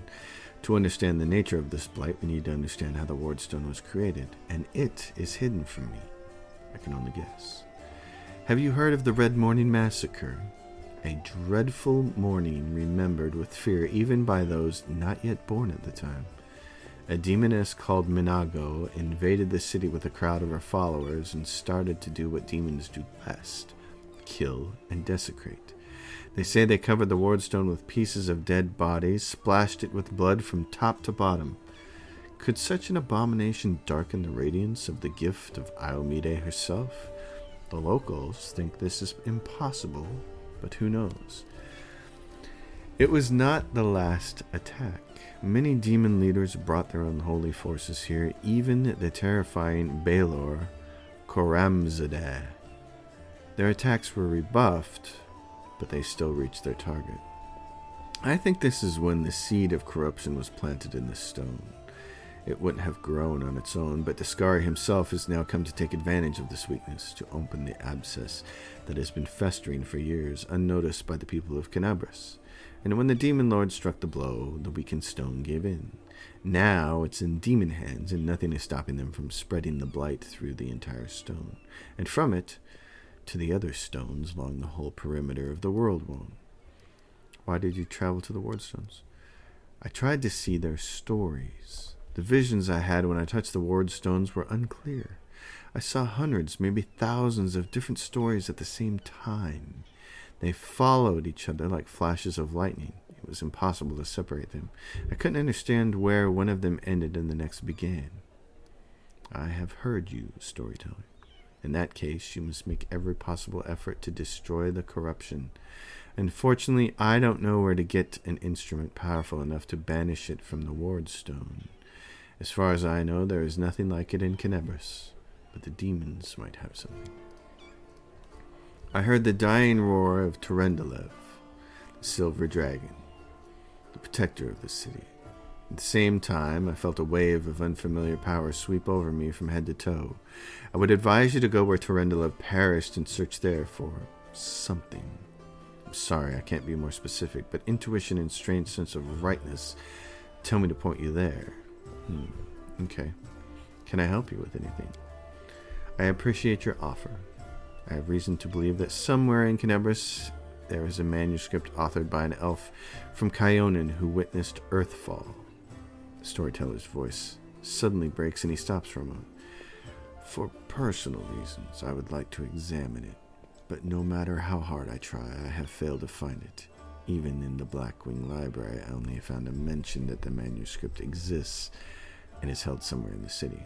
To understand the nature of this blight, we need to understand how the wardstone was created, and it is hidden from me. I can only guess. Have you heard of the Red Morning Massacre? A dreadful morning remembered with fear even by those not yet born at the time. A demoness called Minago invaded the city with a crowd of her followers and started to do what demons do best: kill and desecrate. They say they covered the wardstone with pieces of dead bodies, splashed it with blood from top to bottom. Could such an abomination darken the radiance of the gift of Iomide herself? The locals think this is impossible, but who knows? It was not the last attack. Many demon leaders brought their unholy forces here, even the terrifying Baelor Koramzadeh. Their attacks were rebuffed, but they still reached their target. I think this is when the seed of corruption was planted in the stone. It wouldn't have grown on its own, but Discari himself has now come to take advantage of this weakness to open the abscess that has been festering for years, unnoticed by the people of Canabras. And when the demon lord struck the blow, the weakened stone gave in. Now it's in demon hands, and nothing is stopping them from spreading the blight through the entire stone, and from it to the other stones along the whole perimeter of the world wall. Why did you travel to the wardstones? I tried to see their stories. The visions I had when I touched the wardstones were unclear. I saw hundreds, maybe thousands of different stories at the same time. They followed each other like flashes of lightning. It was impossible to separate them. I couldn't understand where one of them ended and the next began. I have heard you, Storyteller. In that case, you must make every possible effort to destroy the corruption. Unfortunately, I don't know where to get an instrument powerful enough to banish it from the wardstone. As far as I know, there is nothing like it in Canabras, but the demons might have something. I heard the dying roar of Terendelev, the silver dragon, the protector of the city. At the same time, I felt a wave of unfamiliar power sweep over me from head to toe. I would advise you to go where Terendelev perished and search there for something. I'm sorry, I can't be more specific, but intuition and strange sense of rightness tell me to point you there. Okay. Can I help you with anything? I appreciate your offer. I have reason to believe that somewhere in Canabras there is a manuscript authored by an elf from Kyonin who witnessed Earthfall. The storyteller's voice suddenly breaks and he stops for a moment. For personal reasons, I would like to examine it, but no matter how hard I try, I have failed to find it. Even in the Blackwing Library, I only found a mention that the manuscript exists and is held somewhere in the city.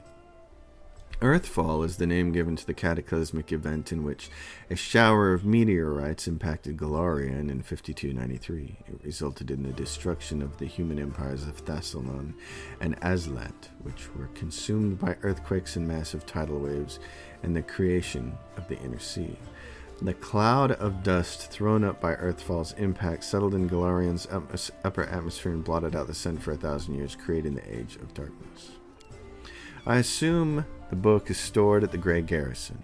Earthfall is the name given to the cataclysmic event in which a shower of meteorites impacted Golarion in 5293. It resulted in the destruction of the human empires of Thassalon and Azlat, which were consumed by earthquakes and massive tidal waves, and the creation of the Inner Sea. The cloud of dust thrown up by Earthfall's impact settled in Golarion's upper atmosphere and blotted out the sun for 1,000 years, creating the Age of Darkness. I assume the book is stored at the Grey Garrison.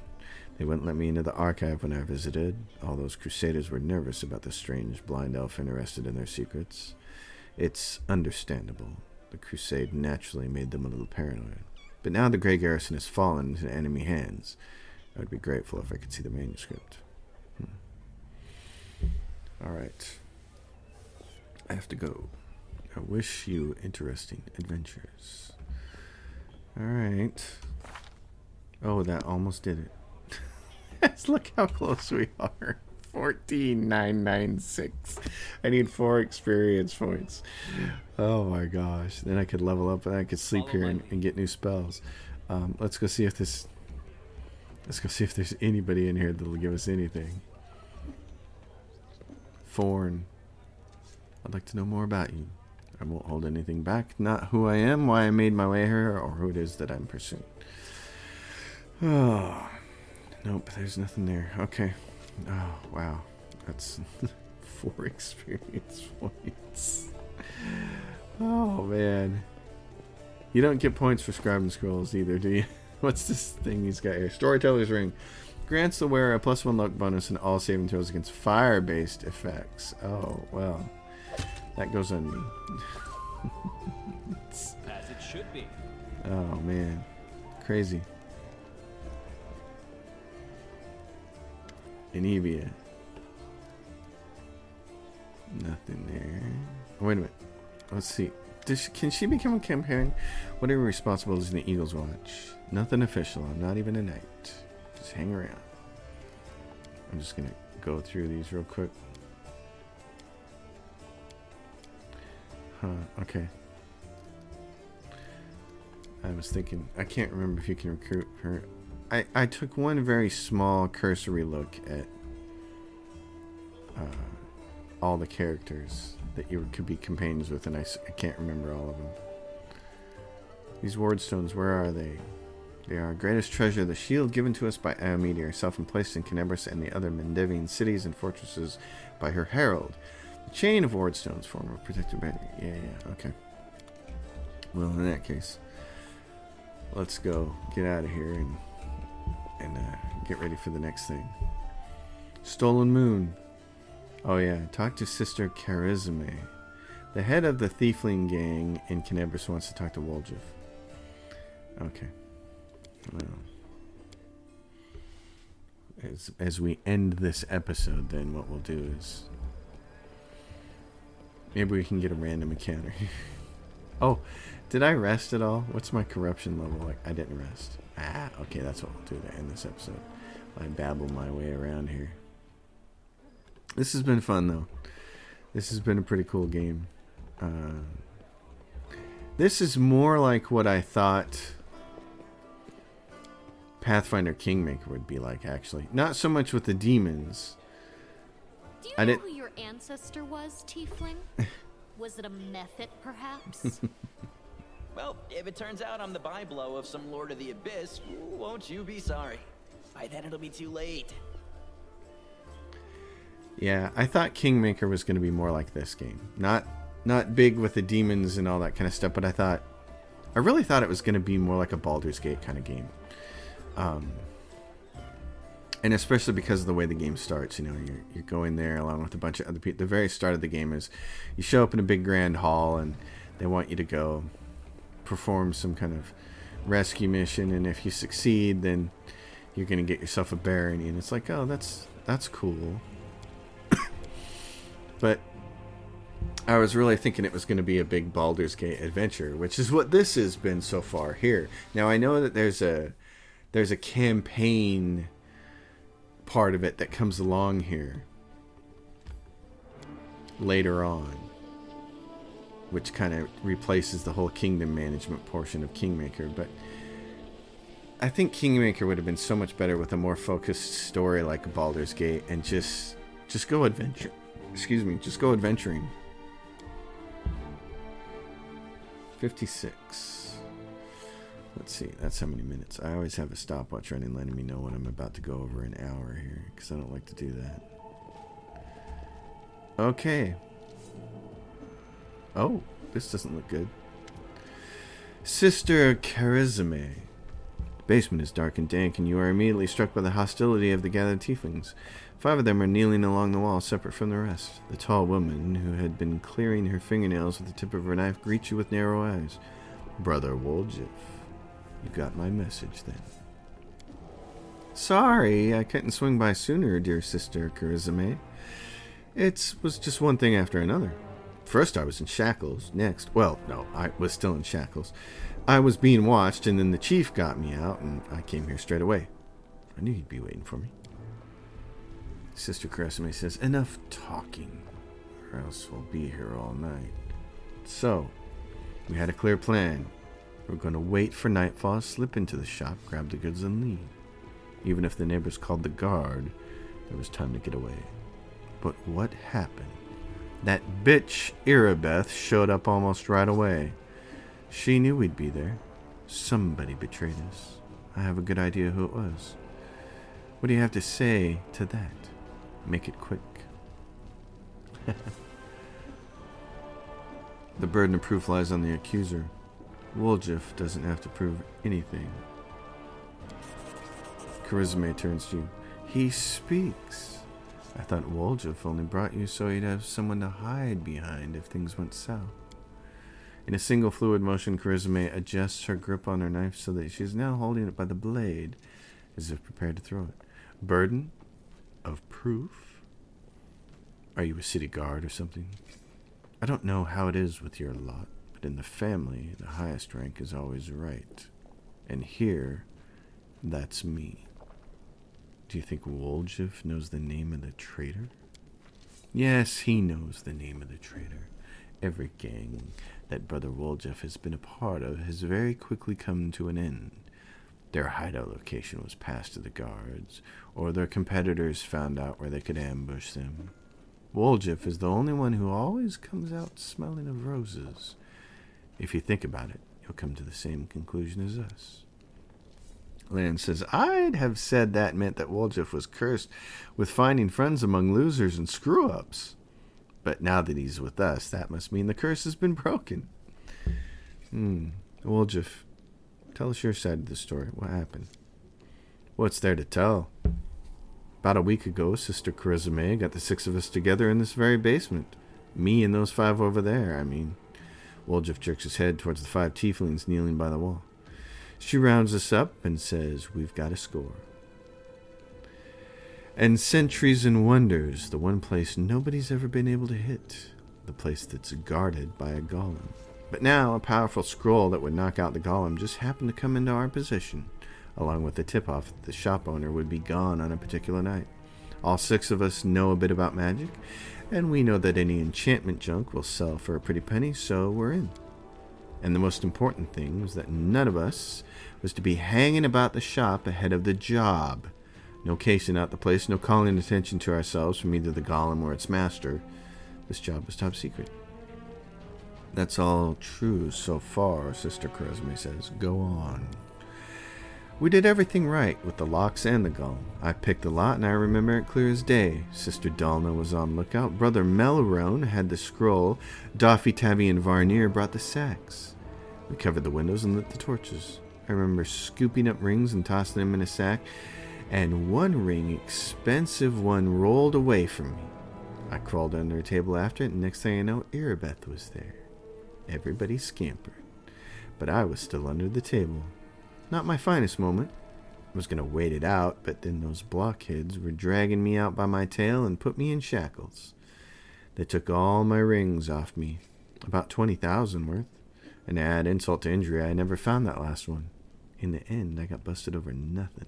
They wouldn't let me into the archive when I visited. All those Crusaders were nervous about the strange blind elf interested in their secrets. It's understandable. The Crusade naturally made them a little paranoid. But now the Grey Garrison has fallen into enemy hands. I would be grateful if I could see the manuscript. Alright. I have to go. I wish you interesting adventures. Alright. Oh, that almost did it. Look how close we are. 14,996. I need 4 experience points. Oh my gosh. Then I could level up and I could sleep here and get new spells. Let's go see if this... Let's go see if there's anybody in here that'll give us anything. Forn. I'd like to know more about you. I won't hold anything back. Not who I am, why I made my way here, or who it is that I'm pursuing. Oh. Nope, there's nothing there. Okay. Oh, wow. That's 4 experience points. Oh, man. You don't get points for scribe and scrolls either, do you? What's this thing he's got here? Storyteller's Ring. Grants the wearer a +1 luck bonus in all saving throws against fire-based effects. Oh, well. That goes on me. As it should be. Oh, man. Crazy. Anivia. Nothing there. Oh, wait a minute. Let's see. Can she become a companion? What are your responsibilities in the Eagle's Watch? Nothing official. I'm not even a knight. Just hang around. I'm just going to go through these real quick. Huh, okay. I was thinking, I can't remember if you can recruit her. I took one very small cursory look at all the characters that you could be companions with, and I can't remember all of them. These wardstones, where are they? They are our greatest treasure, the shield given to us by Aomede herself and placed in Kenebris and the other Mendevian cities and fortresses by her herald. The chain of wardstones form a protected barrier. Yeah, okay. Well, in that case, let's go get out of here and get ready for the next thing. Stolen Moon. Oh yeah, talk to Sister Charisme. The head of the Thiefling gang in Kenebris wants to talk to Woljif. Okay. Well, as we end this episode, then what we'll do is maybe we can get a random encounter. Oh, did I rest at all? What's my corruption level like? I didn't rest. Okay, that's what we'll do to end this episode. I babble my way around here. This has been fun, though. This has been a pretty cool game. This is more like what I thought Pathfinder Kingmaker would be like, actually. Not so much with the demons. Do you know who your ancestor was, Tiefling? Was it a Mephit, perhaps? Well, if it turns out I'm the byblow of some Lord of the Abyss, won't you be sorry? By then it'll be too late. Yeah, I thought Kingmaker was going to be more like this game. Not big with the demons and all that kind of stuff, but I really thought it was going to be more like a Baldur's Gate kind of game. And especially because of the way the game starts, you know, you're going there along with a bunch of other people. The very start of the game is you show up in a big grand hall and they want you to go perform some kind of rescue mission, and if you succeed, then you're going to get yourself a barony, and it's like, oh, that's cool. But I was really thinking it was going to be a big Baldur's Gate adventure, which is what this has been so far here. Now I know that there's a campaign part of it that comes along here later on, which kind of replaces the whole kingdom management portion of Kingmaker. But I think Kingmaker would have been so much better with a more focused story like Baldur's Gate, and just go adventure. Just go adventuring. 56. Let's see, that's how many minutes. I always have a stopwatch running, letting me know when I'm about to go over an hour here, because I don't like to do that. Okay. Oh, this doesn't look good. Sister Charisme. The basement is dark and dank, and you are immediately struck by the hostility of the gathered tieflings. 5 of them are kneeling along the wall, separate from the rest. The tall woman, who had been clearing her fingernails with the tip of her knife, greets you with narrow eyes. Brother Woljif, you got my message then. Sorry, I couldn't swing by sooner, dear Sister Charisme. It was just one thing after another. First I was in shackles. Next, well, no, I was still in shackles. I was being watched, and then the chief got me out, and I came here straight away. I knew he'd be waiting for me. Sister Charisme says, enough talking, or else we'll be here all night. So, we had a clear plan. We're going to wait for nightfall, slip into the shop, grab the goods, and leave. Even if the neighbors called the guard, there was time to get away. But what happened? That bitch Irabeth showed up almost right away. She knew we'd be there. Somebody betrayed us. I have a good idea who it was. What do you have to say to that? Make it quick. The burden of proof lies on the accuser. Woljif doesn't have to prove anything. Charisme turns to you. He speaks. I thought Woljif only brought you so he'd have someone to hide behind if things went south. In a single fluid motion, Charisme adjusts her grip on her knife so that she's now holding it by the blade, as if prepared to throw it. Burden of proof? Are you a city guard or something? I don't know how it is with your lot, but in the family, the highest rank is always right. And here, that's me. Do you think Woljif knows the name of the traitor? Yes, he knows the name of the traitor. Every gang that Brother Woljif has been a part of has very quickly come to an end. Their hideout location was passed to the guards, or their competitors found out where they could ambush them. Woljif is the only one who always comes out smelling of roses. If you think about it, you'll come to the same conclusion as us. Lan says, I'd have said that meant that Woljif was cursed with finding friends among losers and screw-ups. But now that he's with us, that must mean the curse has been broken. Woljif, tell us your side of the story. What happened? What's there to tell? About a week ago, Sister Charisma got the 6 of us together in this very basement. Me and those 5 over there, I mean. Woljif jerks his head towards the 5 tieflings kneeling by the wall. She rounds us up and says, we've got a score. And Centuries and Wonders, the one place nobody's ever been able to hit. The place that's guarded by a golem. But now, a powerful scroll that would knock out the golem just happened to come into our possession, along with the tip-off that the shop owner would be gone on a particular night. All 6 of us know a bit about magic, and we know that any enchantment junk will sell for a pretty penny, so we're in. And the most important thing was that none of us was to be hanging about the shop ahead of the job. No casing out the place, no calling attention to ourselves from either the golem or its master. This job was top secret. That's all true so far, Sister Charisma says. Go on. We did everything right with the locks and the golem. I picked the lot and I remember it clear as day. Sister Dalna was on lookout. Brother Melrone had the scroll. Doffy, Tabby, and Varnier brought the sacks. We covered the windows and lit the torches. I remember scooping up rings and tossing them in a sack, and one ring, expensive one, rolled away from me. I crawled under a table after it, and next thing I know, Erebeth was there. Everybody scampered, but I was still under the table. Not my finest moment. I was going to wait it out, but then those blockheads were dragging me out by my tail and put me in shackles. They took all my rings off me, about 20,000 worth. And to add insult to injury, I never found that last one. In the end, I got busted over nothing.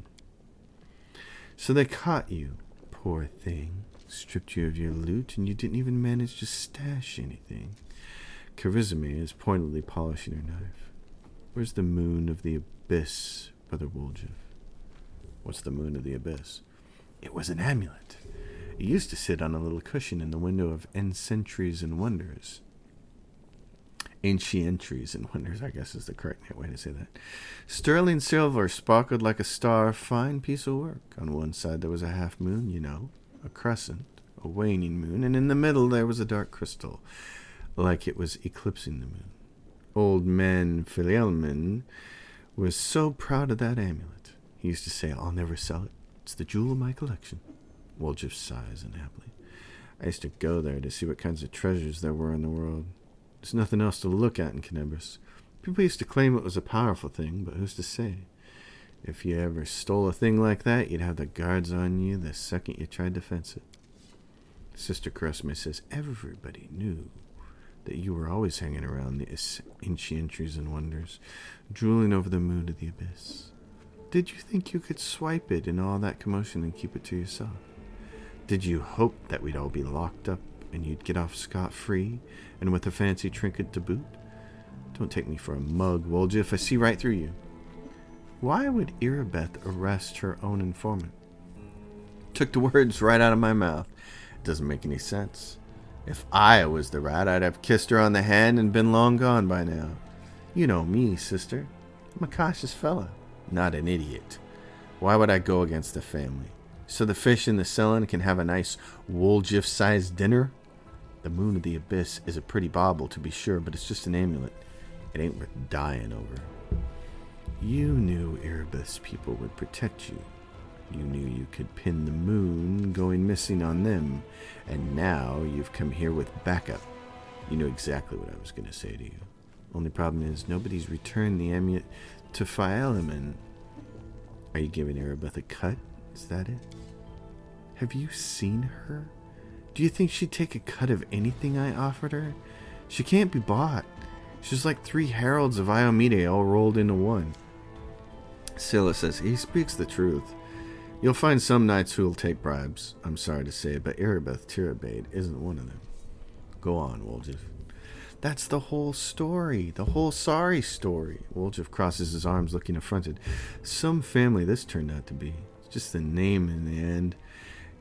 So they caught you, poor thing. Stripped you of your loot, and you didn't even manage to stash anything. Charisma is pointedly polishing her knife. Where's the moon of the abyss, Brother Woljif? What's the moon of the abyss? It was an amulet. It used to sit on a little cushion in the window of Centuries and Wonders. Entries and Wonders, I guess is the correct way to say that. Sterling silver sparkled like a star, fine piece of work. On one side there was a half moon, you know, a crescent, a waning moon, and in the middle there was a dark crystal, like it was eclipsing the moon. Old man Philelman was so proud of that amulet. He used to say, I'll never sell it. It's the jewel of my collection. Woljif sighs unhappily. I used to go there to see what kinds of treasures there were in the world. There's nothing else to look at in Canebras. People used to claim it was a powerful thing, but who's to say? If you ever stole a thing like that, you'd have the guards on you the second you tried to fence it. Sister Charisma says everybody knew that you were always hanging around the Entries and Wonders, drooling over the moon of the abyss. Did you think you could swipe it in all that commotion and keep it to yourself? Did you hope that we'd all be locked up and you'd get off scot-free, and with a fancy trinket to boot? Don't take me for a mug, Woljif. I see right through you. Why would Erebeth arrest her own informant? Took the words right out of my mouth. It doesn't make any sense. If I was the rat, I'd have kissed her on the hand and been long gone by now. You know me, sister. I'm a cautious fella, not an idiot. Why would I go against the family? So the fish in the cellar can have a nice Woljif-sized dinner? The moon of the abyss is a pretty bauble, to be sure, but it's just an amulet. It ain't worth dying over. You knew Erebeth's people would protect you. You knew you could pin the moon going missing on them, and now you've come here with backup. You knew exactly what I was going to say to you. Only problem is nobody's returned the amulet to Philemon. Are you giving Erebeth a cut? Is that it? Have you seen her? Do you think she'd take a cut of anything I offered her? She can't be bought. She's like 3 heralds of Iomede all rolled into one. Scylla says, he speaks the truth. You'll find some knights who'll take bribes, I'm sorry to say, but Erebeth Tirabade isn't one of them. Go on, Woljif. That's the whole story, the whole sorry story. Woljif crosses his arms looking affronted. Some family this turned out to be. It's just the name in the end.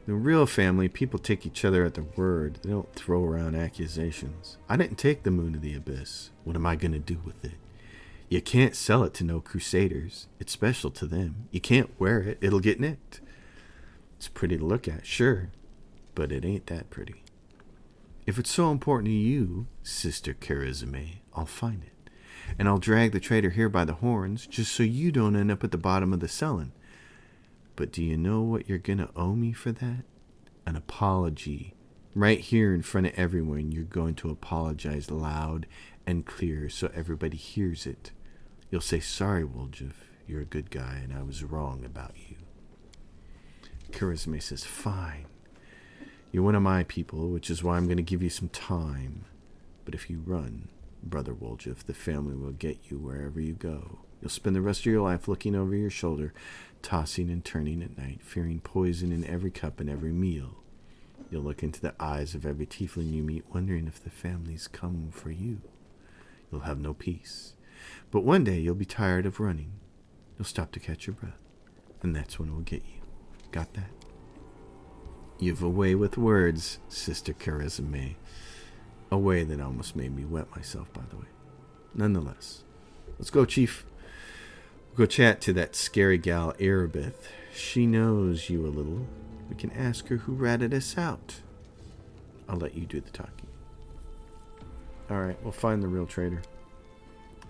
The real family, people take each other at their word. They don't throw around accusations. I didn't take the moon of the abyss. What am I going to do with it? You can't sell it to no Crusaders. It's special to them. You can't wear it. It'll get nicked. It's pretty to look at, sure, but it ain't that pretty. If it's so important to you, Sister Charisme, I'll find it. And I'll drag the traitor here by the horns just so you don't end up at the bottom of the selling. But do you know what you're going to owe me for that? An apology. Right here in front of everyone, you're going to apologize loud and clear so everybody hears it. You'll say, sorry, Woljif, you're a good guy and I was wrong about you. Charisma says, fine. You're one of my people, which is why I'm going to give you some time. But if you run, Brother Woljif, the family will get you wherever you go. You'll spend the rest of your life looking over your shoulder, tossing and turning at night, fearing poison in every cup and every meal. You'll look into the eyes of every tiefling you meet, wondering if the family's come for you. You'll have no peace. But one day you'll be tired of running. You'll stop to catch your breath, and that's when it will get you. Got that? You've a way with words, Sister Charisme. A way that almost made me wet myself, by the way. Nonetheless, let's go, Chief. We'll go chat to that scary gal, Erebeth. She knows you a little. We can ask her who ratted us out. I'll let you do the talking. Alright, we'll find the real traitor.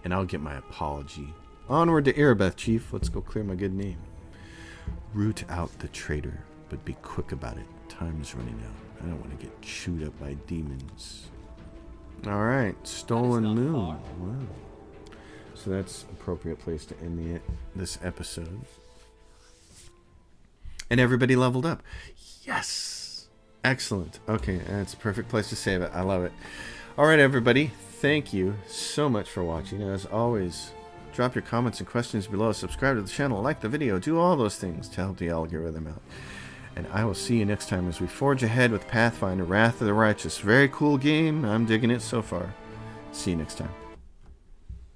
And I'll get my apology. Onward to Erebeth, Chief. Let's go clear my good name. Root out the traitor, but be quick about it. Time's running out. I don't want to get chewed up by demons. Alright, Stolen Moon. Wow. So that's an appropriate place to end this episode. And everybody leveled up. Yes! Excellent. Okay, that's a perfect place to save it. I love it. Alright, everybody. Thank you so much for watching. As always, drop your comments and questions below. Subscribe to the channel. Like the video. Do all those things to help the algorithm out. And I will see you next time as we forge ahead with Pathfinder, Wrath of the Righteous. Very cool game. I'm digging it so far. See you next time.